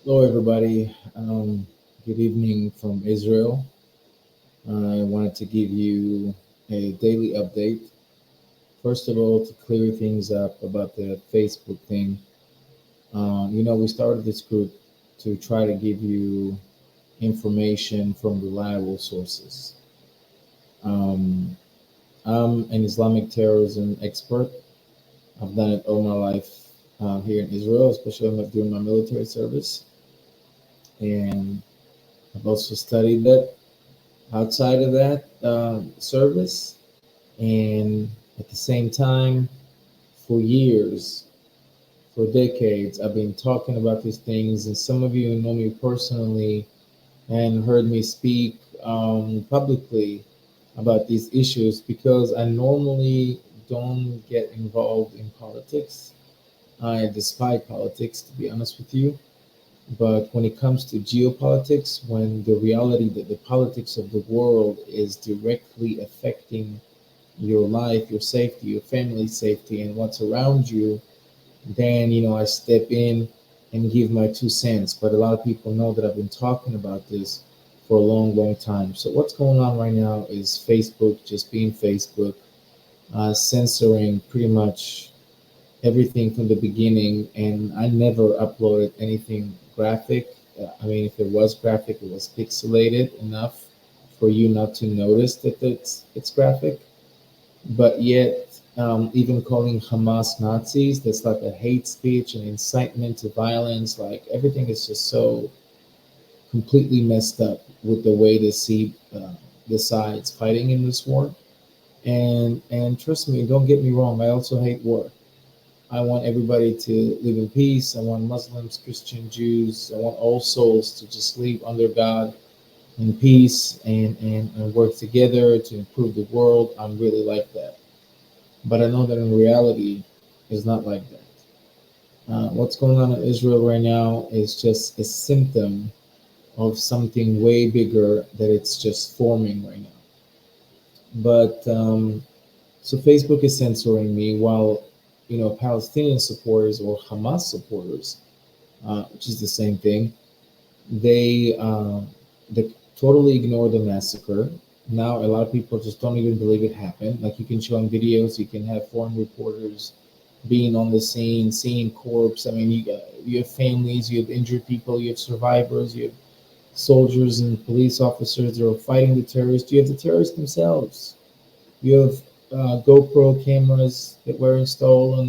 Hello, everybody. Good evening from Israel. I wanted to give you a daily update. First of all, to clear things up about the Facebook thing. We started this group to try to give you information from reliable sources. Um, I'm an Islamic terrorism expert. I've done it all my life here in Israel, especially during my military service. And I've also studied that outside of that service. And at the same time, for years, for decades, I've been talking about these things. And some of you know me personally and heard me speak publicly about these issues because I normally don't get involved in politics. I despise politics, to be honest with you. But when it comes to geopolitics, when the reality that the politics of the world is directly affecting your life, your safety, your family's safety, and what's around you, then I step in and give my 2 cents. But a lot of people know that I've been talking about this for a long, long time. So what's going on right now is Facebook just being Facebook, censoring pretty much everything from the beginning, and I never uploaded anything graphic. I mean, if it was graphic, it was pixelated enough for you not to notice that it's graphic. But yet, even calling Hamas Nazis, that's like a hate speech and incitement to violence. Like everything is just so completely messed up with the way they see the sides fighting in this war. And trust me, don't get me wrong. I also hate war. I want everybody to live in peace. I want Muslims, Christian, Jews. I want all souls to just live under God in peace and work together to improve the world. I'm really like that. But I know that in reality, it's not like that. What's going on in Israel right now is just a symptom of something way bigger that it's just forming right now. But so Facebook is censoring me while Palestinian supporters or Hamas supporters, which is the same thing, they they totally ignore the massacre. Now a lot of people just don't even believe it happened. Like you can show on videos, you can have foreign reporters being on the scene, seeing corpse. I mean, you have families, you have injured people, you have survivors, you have soldiers and police officers that are fighting the terrorists. You have the terrorists themselves. You have GoPro cameras that were installed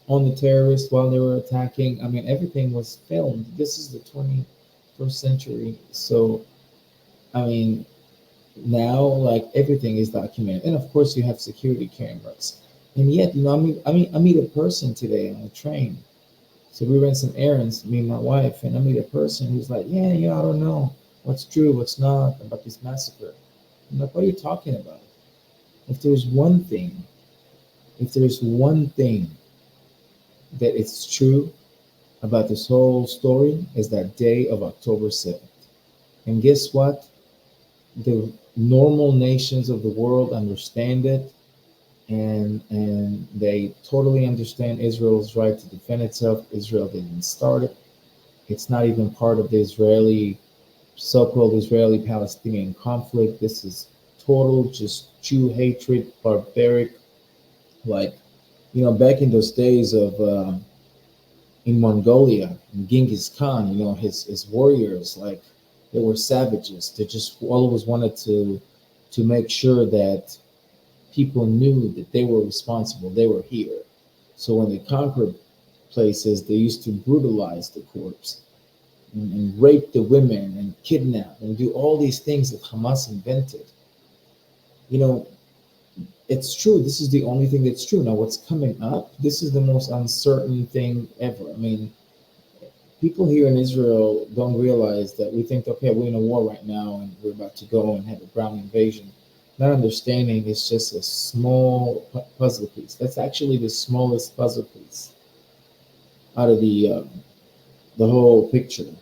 on the terrorists while they were attacking. I mean, everything was filmed. This is the 21st century, so I mean, now like everything is documented, and of course you have security cameras. And yet, I meet a person today on a train. So we ran some errands, me and my wife, and I meet a person who's like, "Yeah, I don't know what's true, what's not about this massacre." I'm like, "What are you talking about? If there's one thing, if there's one thing that it's true about this whole story is that day of October 7th. And guess what? The normal nations of the world understand it, and they totally understand Israel's right to defend itself. Israel didn't start it. It's not even part of the Israeli so-called Israeli-Palestinian conflict. This is total just Jew hatred, barbaric. Like, back in those days of in Mongolia, and Genghis Khan, his warriors, like they were savages. They just always wanted to make sure that people knew that they were responsible, they were here. So when they conquered places, they used to brutalize the corpse and rape the women and kidnap and do all these things that Hamas invented. You know, it's true. This is the only thing that's true. Now, what's coming up? This is the most uncertain thing ever. I mean, people here in Israel don't realize that we think, okay, we're in a war right now and we're about to go and have a ground invasion. Not understanding it's just a small puzzle piece. That's actually the smallest puzzle piece out of the whole picture,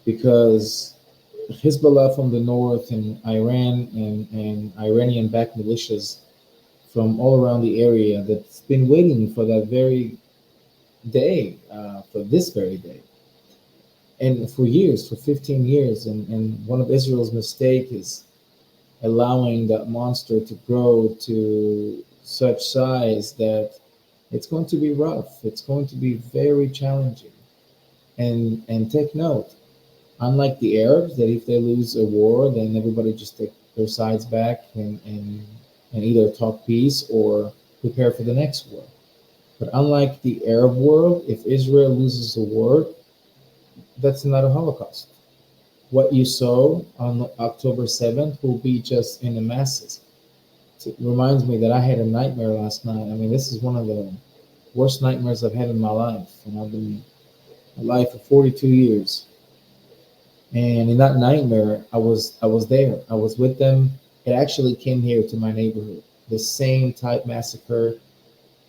because Hezbollah from the north and Iran and Iranian-backed militias from all around the area that's been waiting for that very day, for this very day. And for years, for 15 years, and one of Israel's mistake is allowing that monster to grow to such size that it's going to be rough. It's going to be very challenging. And take note, unlike the Arabs, that if they lose a war, then everybody just take their sides back and either talk peace or prepare for the next war. But unlike the Arab world, if Israel loses a war, that's not a Holocaust. What you saw on October 7th will be just in the masses. It reminds me that I had a nightmare last night. I mean, this is one of the worst nightmares I've had in my life, and I've been alive for 42 years. And in that nightmare, I was there. I was with them. It actually came here to my neighborhood. The same type massacre.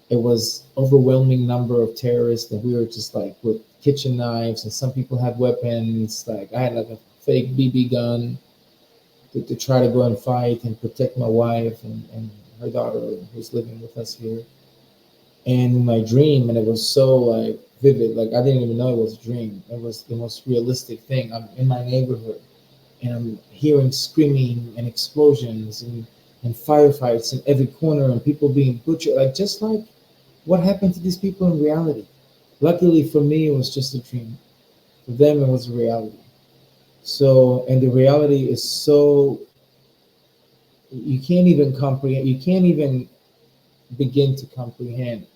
It was overwhelming number of terrorists, and we were just like with kitchen knives, and some people had weapons. Like I had like a fake BB gun to try to go and fight and protect my wife and her daughter who's living with us here. And in my dream, and it was so like vivid, like I didn't even know it was a dream. It was the most realistic thing. I'm in my neighborhood and I'm hearing screaming and explosions and firefights in every corner and people being butchered, like just like what happened to these people in reality. Luckily for me, it was just a dream. For them, it was a reality. So, and the reality is so you can't even comprehend. You can't even begin to comprehend.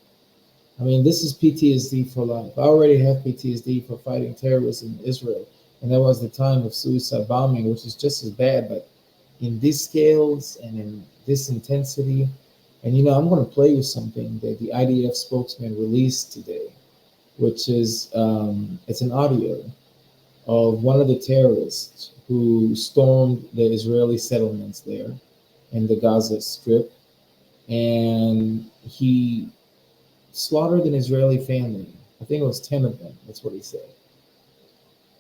I mean, this is PTSD for life. I already have PTSD for fighting terrorism in Israel, and that was the time of suicide bombing, which is just as bad, but in these scales and in this intensity. And I'm going to play you something that the IDF spokesman released today, which is it's an audio of one of the terrorists who stormed the Israeli settlements there in the Gaza Strip, and he slaughtered an Israeli family. I think it was 10 of them. That's what he said.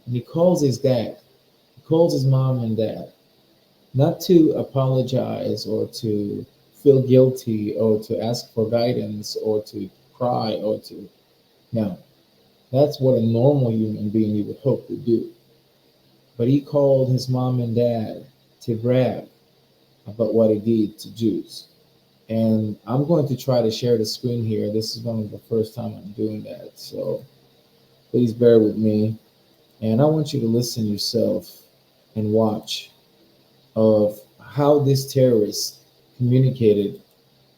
And he calls his dad, he calls his mom and dad, not to apologize or to feel guilty or to ask for guidance or to cry or to, no, that's what a normal human being you would hope would do. But he called his mom and dad to brag about what he did to Jews. And I'm going to try to share the screen here. This is one of the first time I'm doing that. So please bear with me. And I want you to listen yourself and watch of how this terrorist communicated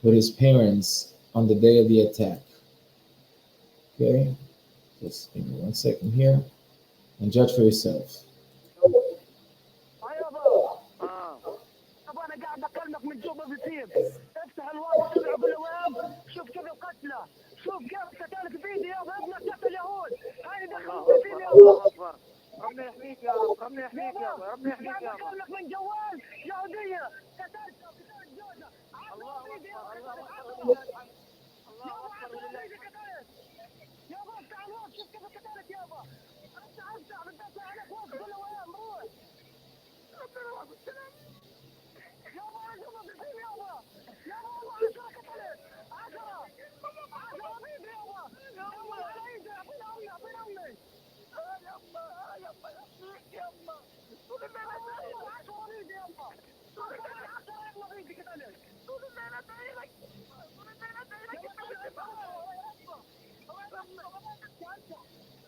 with his parents on the day of the attack. Okay? Just give me 1 second here and judge for yourself. طب انا قاعد اكلمك من جوبا بيصير افتح الواتس تبع بالويب شوف كيف القتلى شوف كيف قتلت بايدي يابا ابنك قتل يهود هاي دخلت فيني يابا الله اكبر ربنا يحميك يا رب ربنا يحميك يابا ربنا يحميك يابا اكلمك من جوال يهوديه قتلتها قتلت جوزها الله اكبر الله اكبر الله اكبر ولله يابا افتح الواتس شوف كيف قتلت يابا افتح بدي عليك واتس بالويب روح ربنا يوفقك بالسلامه يابا يابا بيصير يابا يابا والله 10 قتلت 10 بيدي يابا يابا على ايدي اعطيني امي اعطيني امي يابا يابا يابا طول الليل والله 10 بيدي يابا 10 يابا بيدي قتلت طول الليل ادعي لك طول الليل ادعي لك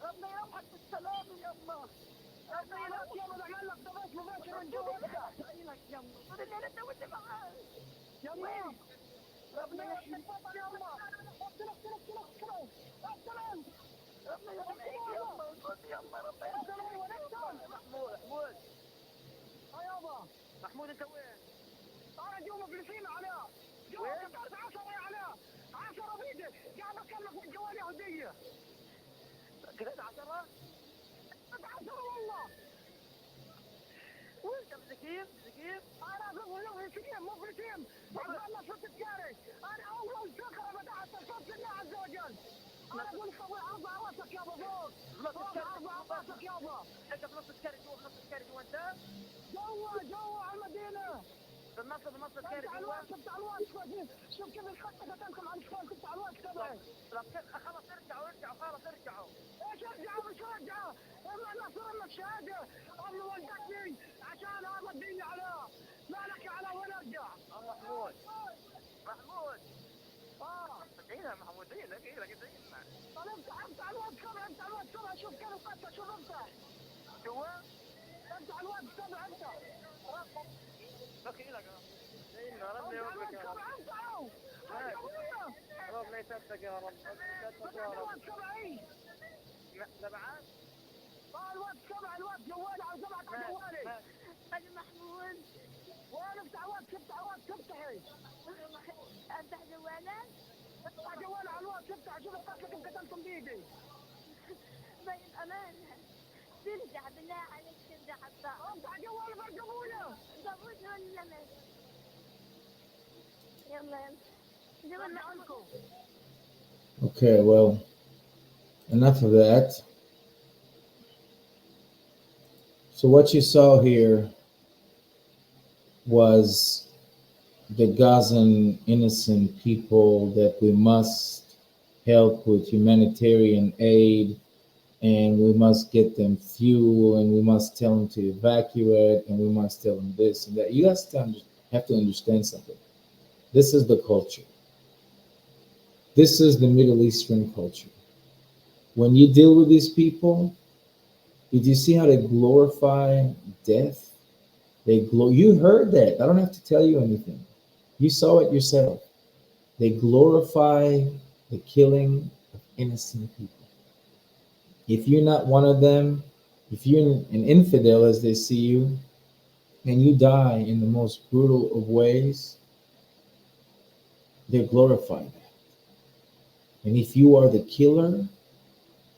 ربنا يوفقك بالسلامه يابا ربنا يوفقك يابا بعمل لك ضغط مباشر من جوا ادعي لك يابا طول الليل انت وانت معاي يابا ربنا يحميك يابا السلام ربنا يحميك يابا يابا ربنا يحميك محمود يابا محمود انت وين؟ انا جوا فلسطين علاء جوا قتلت 10 يا علاء 10 بيدي قاعد اكلمك من جوال يهوديه قتلت 10 والله وانت بزكيم انا في سكيم مو في سكيم والله صرت تجاري انا اول شكر بدات صوت الله عز وجل انا اقول لك ارفع راسك يابا فوق ارفع راسك يابا انت في نص السكري جوا انت جوا على المدينه في النص السكري جوا افتح الواتس شوف كيف الخط قتلكم على الشوال افتح الواتس تبعي خلاص ارجعوا خلاص ارجعوا ايش ارجعوا مش رجعوا اما الناس الشهاده امي ولدتني عشان هذا الدين على مالك على ولدها. محمود محمود ادينا محمود ادينا ادينا. طب افتح الواتساب افتح الواتساب شوف كيف القصه شوف افتح. شو؟ افتح الواتساب انت. بخيلك ربي يوفقك يا رب. افتحوا رب لا يثبتك يا رب. يا رب. سبعة الواد جوالي على سبعة جوالي. أنا محمود. وين افتح واتس افتحي. أفتح جوالك؟ افتح جوالي على الواتس افتح شوف القتل كم قتلتم بيدي. طيب أمان ترجع بالله عليك ترجع حتى. افتح جوالي برقبوله. ضبوط ولا لا؟ يلا جبنا عنكم. Okay, well, enough of that. So what you saw here was the Gazan innocent people that we must help with humanitarian aid, and we must get them fuel, and we must tell them to evacuate, and we must tell them this and that. You guys have to understand something. This is the culture. This is the Middle Eastern culture. When you deal with these people, did you see how they glorify death? You heard that. I don't have to tell you anything. You saw it yourself. They glorify the killing of innocent people. If you're not one of them, if you're an infidel as they see you, and you die in the most brutal of ways, they glorify that. And if you are the killer,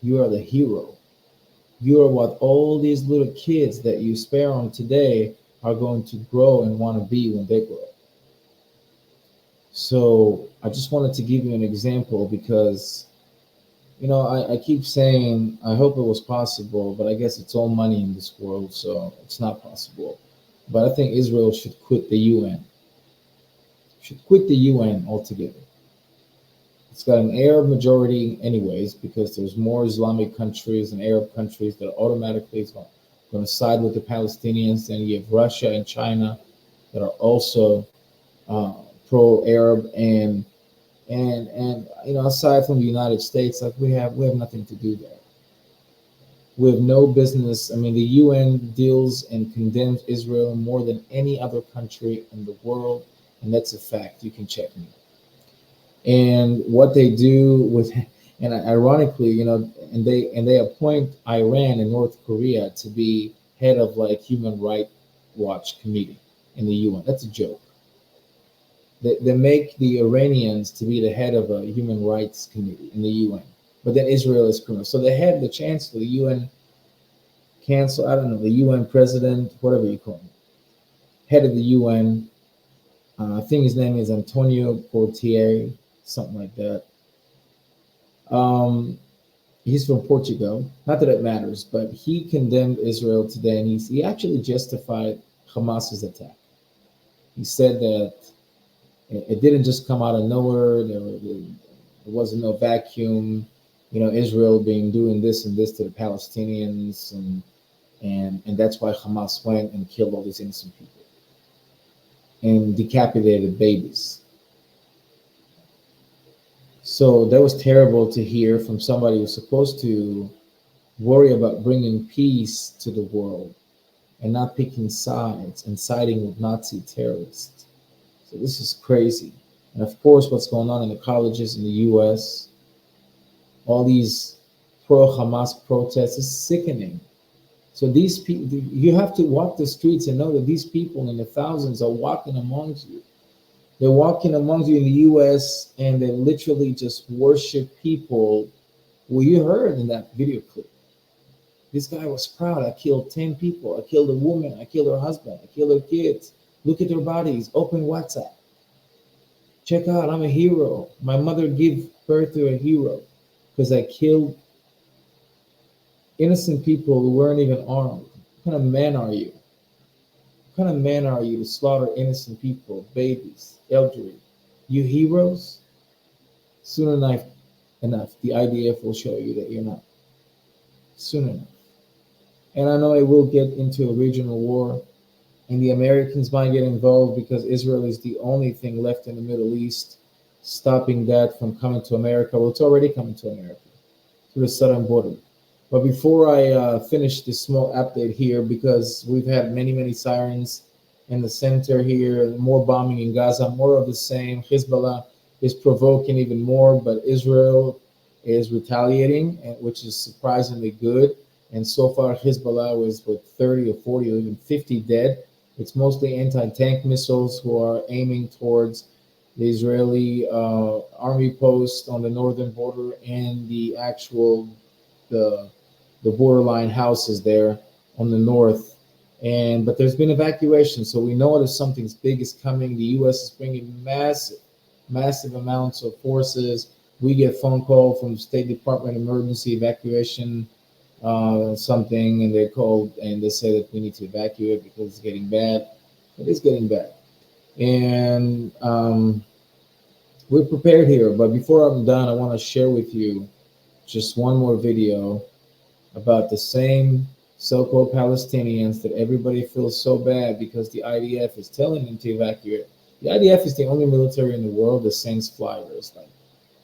you are the hero. You are what all these little kids that you spare on today are going to grow and want to be when they grow up. So I just wanted to give you an example because, I keep saying I hope it was possible, but I guess it's all money in this world, so it's not possible. But I think Israel should quit the UN. Should quit the UN altogether. It's got an Arab majority anyways, because there's more Islamic countries and Arab countries that are automatically going to side with the Palestinians. And you have Russia and China that are also pro-Arab, and aside from the United States, like we have nothing to do there. We have no business. I mean, the UN deals and condemns Israel more than any other country in the world, and that's a fact. You can check me. And what they do with, and ironically, and they appoint Iran and North Korea to be head of like Human Rights Watch committee in the UN. That's a joke. They make the Iranians to be the head of a human rights committee in the UN, but then Israel is criminal. So they had the chancellor, the UN council, I don't know, the UN president, whatever you call him, head of the UN. I think his name is Antonio Portier, something like that. He's from Portugal. Not that it matters, but he condemned Israel today, and he actually justified Hamas's attack. He said that it didn't just come out of nowhere. There wasn't no vacuum. Israel being doing this and this to the Palestinians, and that's why Hamas went and killed all these innocent people and decapitated babies. So that was terrible to hear from somebody who's supposed to worry about bringing peace to the world and not picking sides and siding with Nazi terrorists. So this is crazy. And of course, what's going on in the colleges in the US, all these pro-Hamas protests is sickening. So these people, you have to walk the streets and know that these people in the thousands are walking amongst you. They're walking amongst you in the US, and they literally just worship people. Well, you heard in that video clip. This guy was proud. I killed 10 people. I killed a woman. I killed her husband. I killed her kids. Look at their bodies. Open WhatsApp. Check out. I'm a hero. My mother gave birth to a hero because I killed innocent people who weren't even armed. What kind of man are you? What kind of man are you to slaughter innocent people, babies, elderly? You heroes? Soon enough, the IDF will show you that you're not. Soon enough. And I know it will get into a regional war, and the Americans might get involved because Israel is the only thing left in the Middle East stopping that from coming to America. Well, it's already coming to America to the southern border. But before I finish this small update here, because we've had many, many sirens in the center here, more bombing in Gaza, more of the same. Hezbollah is provoking even more, but Israel is retaliating, which is surprisingly good. And so far, Hezbollah was with 30 or 40 or even 50 dead. It's mostly anti-tank missiles who are aiming towards the Israeli army post on the northern border and the actual the the borderline houses there on the north. And but there's been evacuation, so we know that something big is coming. The U.S. is bringing massive amounts of forces. We get phone call from the State Department emergency evacuation something, and they called and they say that we need to evacuate because it's getting bad. It is getting bad, and we're prepared here. But before I'm done, I want to share with you just one more video about the same so-called Palestinians that everybody feels so bad because the IDF is telling them to evacuate. The IDF is the only military in the world that sends flyers like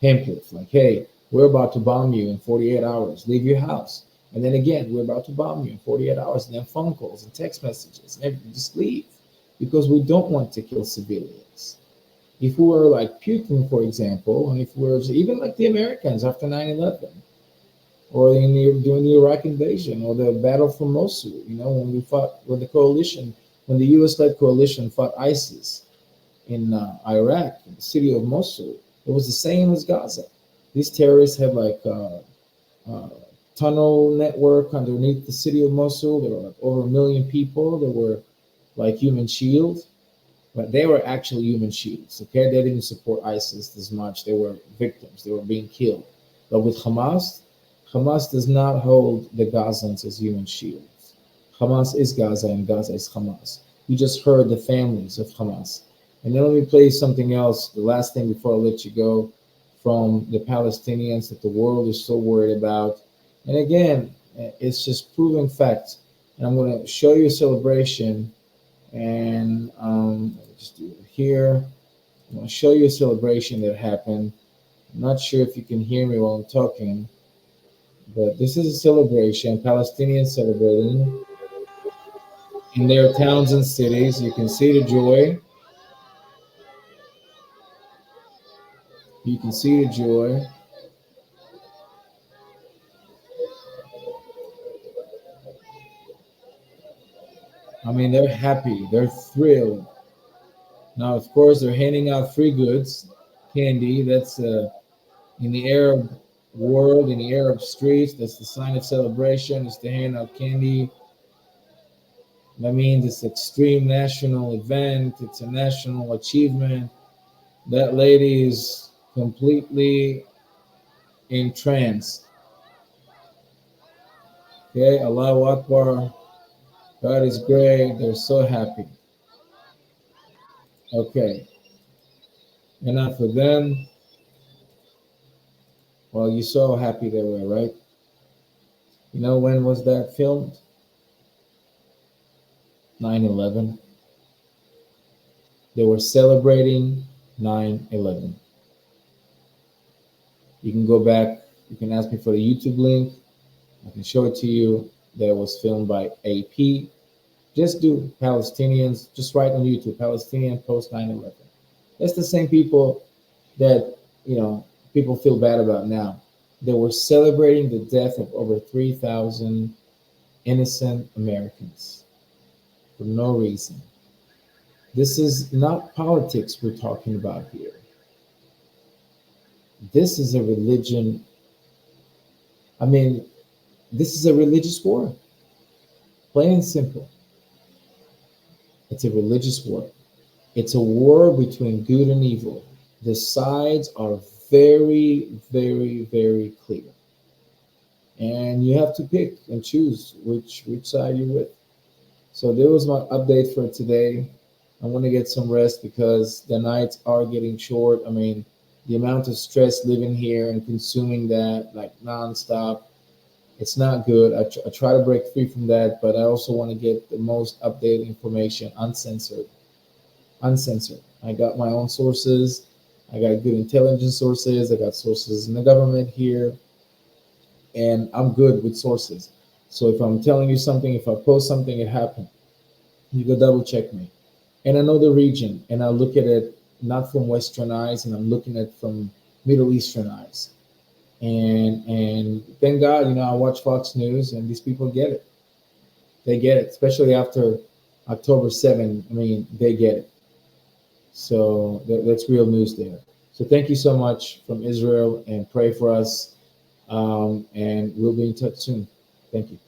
pamphlets, like, "Hey, we're about to bomb you in 48 hours. Leave your house." And then again, "We're about to bomb you in 48 hours." And then phone calls and text messages and everything. Just leave because we don't want to kill civilians. If we were like Putin, for example, and if we were even like the Americans after 9/11, or during the Iraq invasion, or the battle for Mosul. When we fought, when the U.S.-led coalition fought ISIS in Iraq, in the city of Mosul, it was the same as Gaza. These terrorists had like a tunnel network underneath the city of Mosul. There were like over 1 million people. There were like human shields, but they were actually human shields. Okay, they didn't support ISIS as much. They were victims. They were being killed. But with Hamas does not hold the Gazans as human shields. Hamas is Gaza and Gaza is Hamas. You just heard the families of Hamas. And then let me play something else, the last thing before I let you go, from the Palestinians that the world is so worried about. And again, it's just proven fact. And I'm going to show you a celebration. And let me just do it here. I'm going to show you a celebration that happened. I'm not sure if you can hear me while I'm talking. But this is a celebration, Palestinians celebrating in their towns and cities. You can see the joy. You can see the joy. I mean, they're happy. They're thrilled. Now, of course, they're handing out free goods, candy. That's in the Arab world, in the Arab streets. That's the sign of celebration. Is to hand out candy. That means it's an extreme national event. It's a national achievement. That lady is completely entranced. Okay, Allahu Akbar. God is great. They're so happy. Okay, and now for them, well, you saw how happy they were, right? You know when was that filmed? 9/11. They were celebrating 9/11. You can go back. You can ask me for the YouTube link. I can show it to you. That was filmed by AP. Just do Palestinians. Just write on YouTube Palestinian post 9/11. That's the same people that people feel bad about now. They were celebrating the death of over 3,000 innocent Americans for no reason. This is not politics we're talking about here. This is a religion. I mean, this is a religious war. Plain and simple. It's a religious war. It's a war between good and evil. The sides are very, very, very clear. And you have to pick and choose which side you're with. So there was my update for today. I want to get some rest because the nights are getting short. I mean, the amount of stress living here and consuming that like nonstop, It's not good. I try to break free from that, but I also want to get the most updated information, uncensored. Uncensored. I got my own sources. I got good intelligence sources. I got sources in the government here, and I'm good with sources. So if I'm telling you something, if I post something, it happened. You go double check me. And I know the region, and I look at it not from Western eyes, and I'm looking at it from Middle Eastern eyes. And thank God, I watch Fox News, and these people get it. They get it, especially after October 7th. I mean, they get it. So that's real news there. So thank you so much from Israel, and pray for us. And we'll be in touch soon. Thank you.